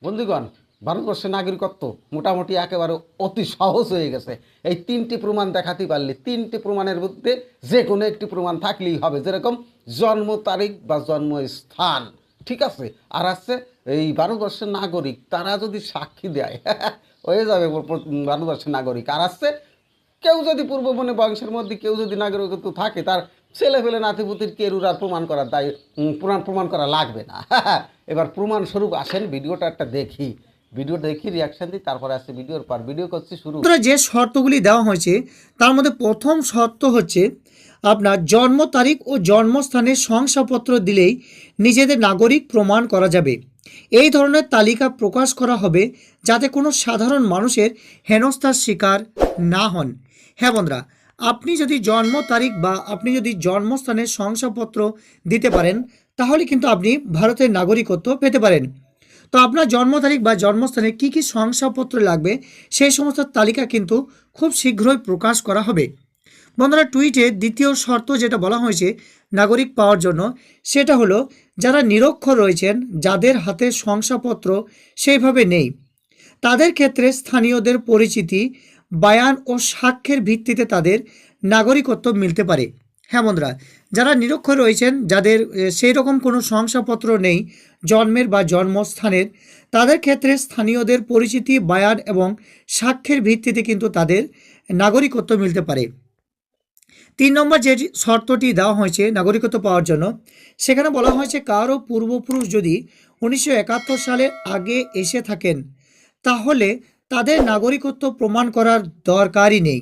বন্ধুগণ, ভারতবর্ষের নাগরিকত্ব মোটামুটি একেবারে অতি সহজ হয়ে গেছে। এই তিনটি প্রমাণ দেখাতে পারলে, তিনটি প্রমাণের মধ্যে যে কোনো একটি প্রমাণ থাকলেই হবে, যেরকম জন্ম তারিখ বা জন্মস্থান, ঠিক আছে। আর আছে এই ভারতবর্ষের নাগরিক, তারা যদি সাক্ষী দেয় হয়ে যাবে ভারতবর্ষের নাগরিক। আর আছে কেউ যদি পূর্ববনে বংশের মধ্যে কেউ যদি নাগরিকত্ব থাকে, তার ছেলে ফেলে নাতিপুতির কেরুর আর প্রমাণ করার দায় প্রমাণ করা লাগবে না। এবার প্রমাণস্বরূপ আসেন ভিডিওটা একটা দেখি, ভিডিও দেখি রিয়াকশান দিই, তারপরে আসছে ভিডিওর পর ভিডিও করছি শুরু। যে শর্তগুলি দেওয়া হয়েছে তার মধ্যে প্রথম শর্ত হচ্ছে আপনার জন্ম তারিখ ও জন্মস্থানের শংসাপত্র দিলেই নিজেদের নাগরিক প্রমাণ করা যাবে। এই ধরনের তালিকা প্রকাশ করা হবে যাতে কোনো সাধারণ মানুষের হেনস্থার শিকার না হন। হ্যাঁ বন্ধুরা, আপনি যদি জন্ম তারিখ বা আপনি যদি জন্মস্থানের শংসাপত্র দিতে পারেন তাহলে কিন্তু আপনি ভারতের নাগরিকত্ব পেতে পারেন। তো আপনার জন্ম তারিখ বা জন্মস্থানে কী কী শংসাপত্র লাগবে সেই সমস্ত তালিকা কিন্তু খুব শীঘ্রই প্রকাশ করা হবে। বন্ধুরা, টুইটে দ্বিতীয় শর্ত যেটা বলা হয়েছে নাগরিক পাওয়ার জন্য, সেটা হলো যারা নিরক্ষর রয়েছেন, যাদের হাতে শংসাপত্র সেইভাবে নেই, তাদের ক্ষেত্রে স্থানীয়দের পরিচিতি, বায়ান ও সাক্ষ্যের ভিত্তিতে তাদের নাগরিকত্ব মিলতে পারে। হ্যাঁ বন্ধুরা, যারা নিরক্ষর রয়েছেন, যাদের সেই রকম কোনো শংসাপত্র নেই জন্মের বা জন্মস্থানের, তাদের ক্ষেত্রে স্থানীয়দের পরিচিতি, বায়ান এবং সাক্ষ্যের ভিত্তিতে কিন্তু তাদের নাগরিকত্ব মিলতে পারে। 3 নম্বর যে শর্তটি দেওয়া হয়েছে নাগরিকত্ব পাওয়ার জন্য, সেখানে বলা হয়েছে কারো পূর্বপুরুষ যদি 1971 সালের আগে এসে থাকেন তাহলে তাদের নাগরিকত্ব প্রমাণ করার দরকারই নেই।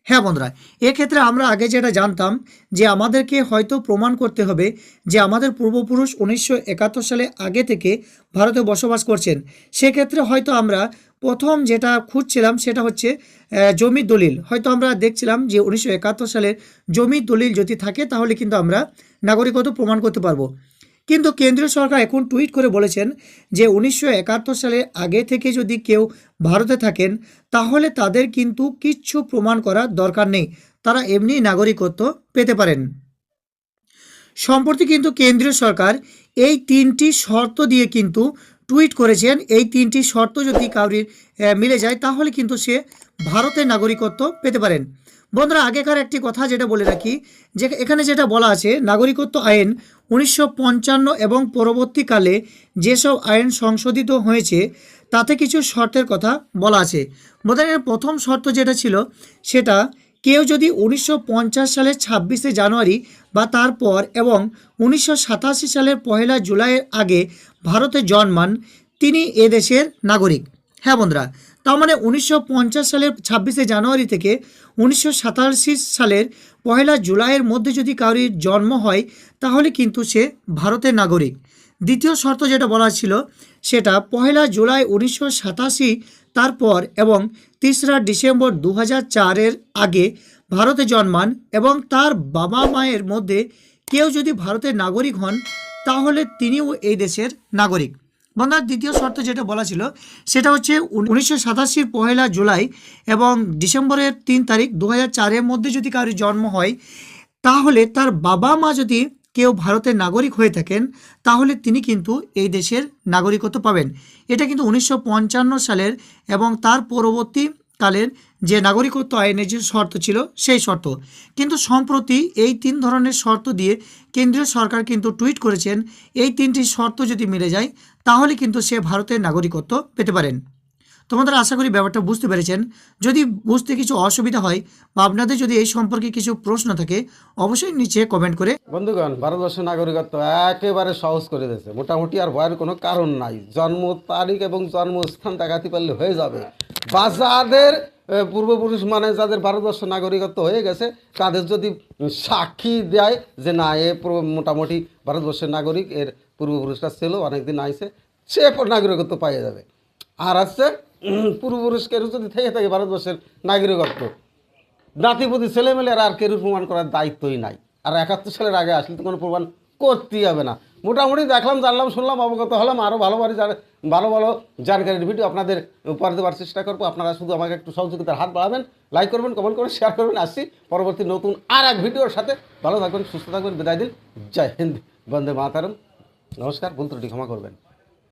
হ্যাঁ বন্ধুরা, এক্ষেত্রে আমরা আগে যেটা জানতাম যে আমাদেরকে হয়তো প্রমাণ করতে হবে যে আমাদের পূর্বপুরুষ 1971 সালে আগে থেকে ভারতে বসবাস করছেন। সেক্ষেত্রে হয়তো আমরা প্রথম যেটা খুঁজছিলাম সেটা হচ্ছে জমির দলিল। হয়তো আমরা দেখছিলাম যে 1971 সালের জমির দলিল যদি থাকে তাহলে কিন্তু আমরা নাগরিকত্ব প্রমাণ করতে পারবো। কিন্তু কেন্দ্রীয় সরকার এখন টুইট করে বলেছেন যে 1971 সালের আগে থেকে যদি কেউ ভারতে থাকেন তাহলে তাদের কিন্তু কিচ্ছু প্রমাণ করার দরকার নেই, তারা এমনি নাগরিকত্ব পেতে পারেন। সম্প্রতি কিন্তু কেন্দ্রীয় সরকার এই 3টি শর্ত দিয়ে কিন্তু টুইট করেছেন, এই 3টি শর্ত যদি কাউরির মিলে যায় তাহলে কিন্তু সে ভারতের নাগরিকত্ব পেতে পারেন। বন্ধুরা, আগেকার একটি কথা যেটা বলে রাখি, যে এখানে যেটা বলা আছে নাগরিকত্ব আইন 1955 এবং পরবর্তীকালে যেসব আইন সংশোধিত হয়েছে তাতে কিছু শর্তের কথা বলা আছে। বন্ধুরা, প্রথম শর্ত যেটা ছিল সেটা কেউ যদি 1950 সালের 26শে জানুয়ারি বা তারপর এবং 1987 সালের 1 জুলাইয়ের আগে ভারতে জন্মান, তিনি এদেশের নাগরিক। হ্যাঁ বন্ধুরা, তার মানে 1950 সালের 26শে জানুয়ারি থেকে 1987 সালের 1 জুলাইয়ের মধ্যে যদি কারোর জন্ম হয় তাহলে কিন্তু সে ভারতের নাগরিক। দ্বিতীয় শর্ত যেটা বলা ছিল সেটা 1 জুলাই 1987 তারপর এবং 3রা ডিসেম্বর 2004-এর আগে ভারতে জন্মান এবং তার বাবা মায়ের মধ্যে কেউ যদি ভারতের নাগরিক হন তাহলে তিনিও এই দেশের নাগরিক। বন্ধুরা, দ্বিতীয় শর্ত যেটা বলা ছিল সেটা হচ্ছে 1987 1 জুলাই এবং ডিসেম্বরের 3 তারিখ 2004-এর মধ্যে যদি কারোর জন্ম হয় তাহলে তার বাবা মা যদি কেউ ভারতের নাগরিক হয়ে থাকেন তাহলে তিনি কিন্তু এই দেশের নাগরিকত্ব পাবেন। এটা কিন্তু 1955 সালের এবং তার পরবর্তীকালের যে নাগরিকত্ব আইনের যে শর্ত ছিল সেই শর্ত। কিন্তু সম্প্রতি এই 3 ধরনের শর্ত দিয়ে কেন্দ্রীয় সরকার কিন্তু টুইট করেছেন এই 3টি শর্ত যদি মিলে যায় তাহলে কিন্তু সে ভারতের নাগরিকত্ব পেতে পারেন। তোমাদের আশা করি ব্যাপারটা বুঝতে পেরেছেন। যদি বুঝতে কিছু অসুবিধা হয় বা আপনাদের যদি এই সম্পর্কে কিছু প্রশ্ন থাকে অবশ্যই নিচে কমেন্ট করে। বন্ধুগণ, ভারতবর্ষের নাগরিকত্ব একেবারে সহজ করে দিয়েছে, মোটামুটি আর ভয়ের কোনো কারণ নাই। জন্ম তারিখ এবং জন্মস্থান দেখাতে পারলে হয়ে যাবে। বা যাদের পূর্বপুরুষ মানে যাদের ভারতবর্ষ নাগরিকত্ব হয়ে গেছে তাদের যদি সাক্ষী দেয় যে না এ মোটামুটি ভারতবর্ষের নাগরিক, এর পূর্বপুরুষটা ছিল অনেকদিন আইসে, সে নাগরিকত্ব পাইয়ে যাবে। আর আছে পূর্বপুরুষ কেউ যদি থেকে থাকে ভারতবর্ষের নাগরিকত্ব, নাতিপুতি ছেলেমেলে আর কেউ প্রমাণ করার দায়িত্বই নাই। আর 71 সালের আগে আসলে তো কোনো প্রমাণ করতেই হবে না। মোটামুটি দেখলাম, জানলাম, শুনলাম, অবগত হলাম। আরও ভালো ভালো ভালো জানকারির ভিডিও আপনাদের উপহার দেওয়ার চেষ্টা করবো। আপনারা শুধু আমাকে একটু সহযোগিতার হাত বাড়াবেন, লাইক করবেন, কমেন্ট করবেন, শেয়ার করবেন। আসছি পরবর্তী নতুন আর এক ভিডিওর সাথে। ভালো থাকবেন, সুস্থ থাকবেন, বিদায় দিন। জয় হিন্দ, বন্দে মাতারম। নমস্কার, ভুল ত্রুটি ক্ষমা করবেন।